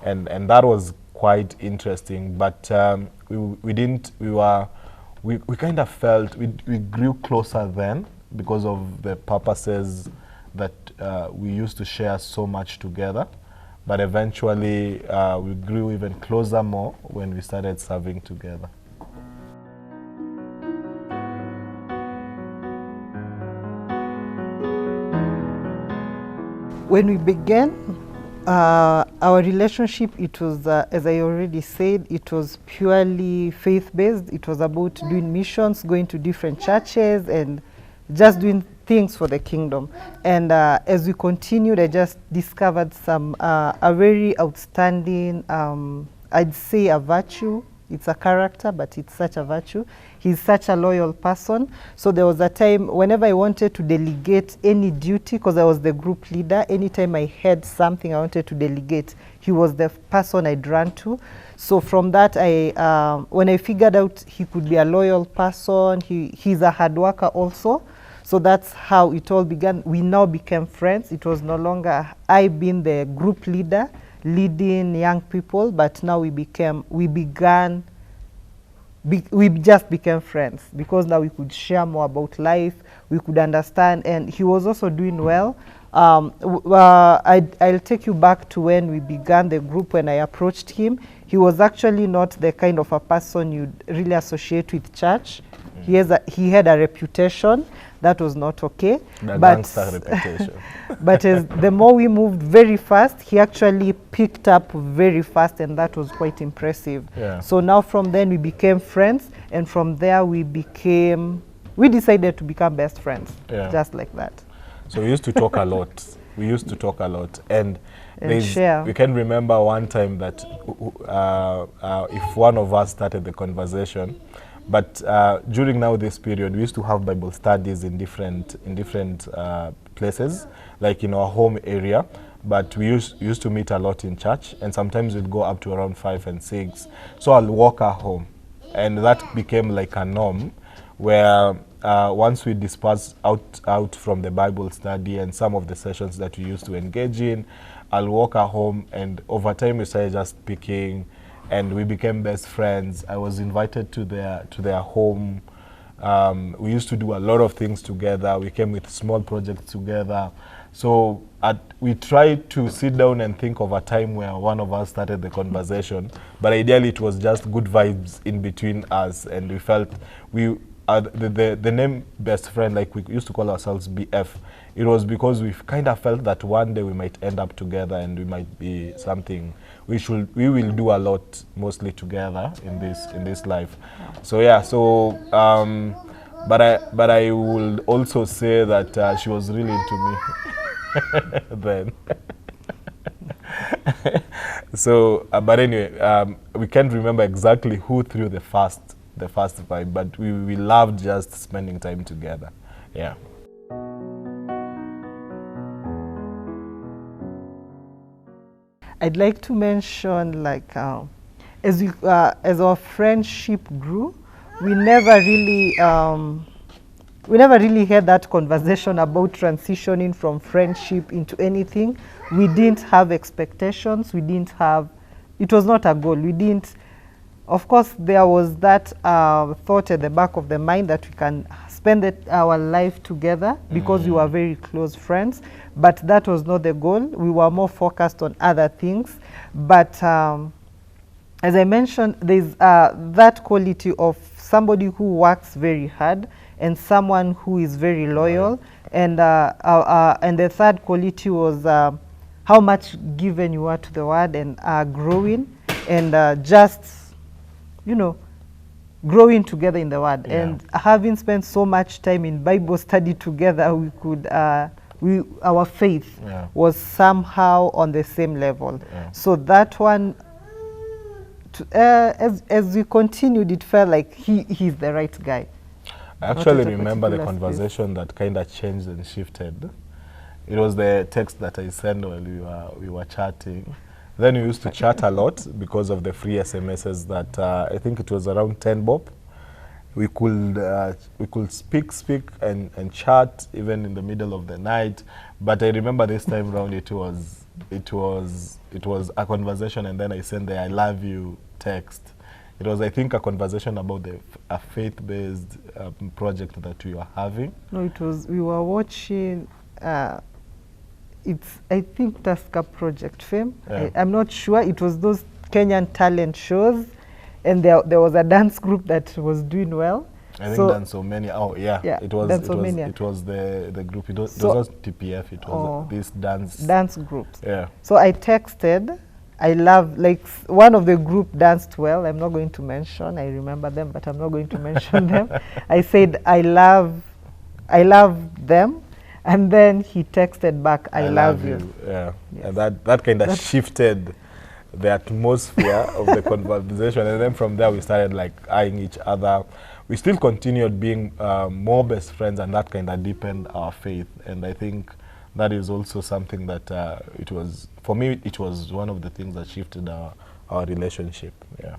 and that was quite interesting. But we kind of felt we grew closer then because of the purposes that we used to share so much together. But eventually, we grew even closer more when we started serving together. When we began, our relationship, it was, as I already said, it was purely faith-based. It was about doing missions, going to different churches, and just doing things for the kingdom. And as we continued, I just discovered a very outstanding, I'd say a virtue. It's a character, but it's such a virtue. He's such a loyal person. So there was a time whenever I wanted to delegate any duty, because I was the group leader, anytime I had something I wanted to delegate, he was the person I'd run to. So from that, when I figured out he could be a loyal person, he's a hard worker also. So that's how it all began. We now became friends. It was no longer I being the group leader, leading young people, but now we just became friends, because now we could share more about life, we could understand, and he was also doing well. I'll take you back to when we began the group. When I approached him, he was actually not the kind of a person you'd really associate with church. He had a reputation that was not okay. Reputation. But the more we moved very fast, he actually picked up very fast, and that was quite impressive. Yeah. So now from then we became friends, and from there we decided to become best friends, just like that. So we used to talk a lot. We used to talk a lot, and share. We can remember one time that if one of us started the conversation, but during now this period, we used to have Bible studies in different places, like in our home area. But we used to meet a lot in church, and sometimes we'd go up to around 5 and 6. So I'll walk her home, and that became like a norm, where once we dispersed out from the Bible study and some of the sessions that we used to engage in, I'll walk her home, and over time we started just speaking, and we became best friends. I was invited to their home. We used to do a lot of things together. We came with small projects together. So we tried to sit down and think of a time where one of us started the conversation, but ideally it was just good vibes in between us, and we felt the name best friend, like we used to call ourselves BF, it was because we kind of felt that one day we might end up together, and we might be something we will do a lot, mostly together in this life. So yeah, but I will also say that she was really into me then. So but anyway, we can't remember exactly who threw the first vibe, but we loved just spending time together. Yeah. I'd like to mention, like, as our friendship grew, we never really had that conversation about transitioning from friendship into anything. We didn't have expectations. It was not a goal. Of course, there was that thought at the back of the mind that we can spend our life together because we were very close friends, but that was not the goal. We were more focused on other things. But as I mentioned, there's that quality of somebody who works very hard and someone who is very loyal. And the third quality was how much given you are to the word and growing and just, growing together in the word. Yeah. And having spent so much time in Bible study together, we could our faith was somehow on the same level. Yeah. So that one, as we continued, it felt like he's the right guy. I actually remember the conversation that kind of changed and shifted. It was the text that I sent while we were chatting. Then we used to chat a lot because of the free SMSs that I think it was around 10 bob. We could speak and chat even in the middle of the night. But I remember this time around it was it was a conversation, and then I sent the "I love you" text. It was, I think, a conversation about a faith-based project that we were having. No, it was, we were watching, it's, I think, Tusker Project Fame. Yeah. I'm not sure. It was those Kenyan talent shows, and there was a dance group that was doing well. I think Dancomania. Oh yeah, yeah, it was the group. It was not TPF. It was this dance groups. Yeah. So I texted. I love, like, one of the group danced well. I'm not going to mention. I remember them, but I'm not going to mention them. I said I love them, and then he texted back, I love you. Yeah. Yes. And that kind of shifted the atmosphere of the conversation, and then from there we started like eyeing each other. We still continued being more best friends, and that kind of deepened our faith. And I think that is also something that it was, for me, it was one of the things that shifted our relationship. Yeah.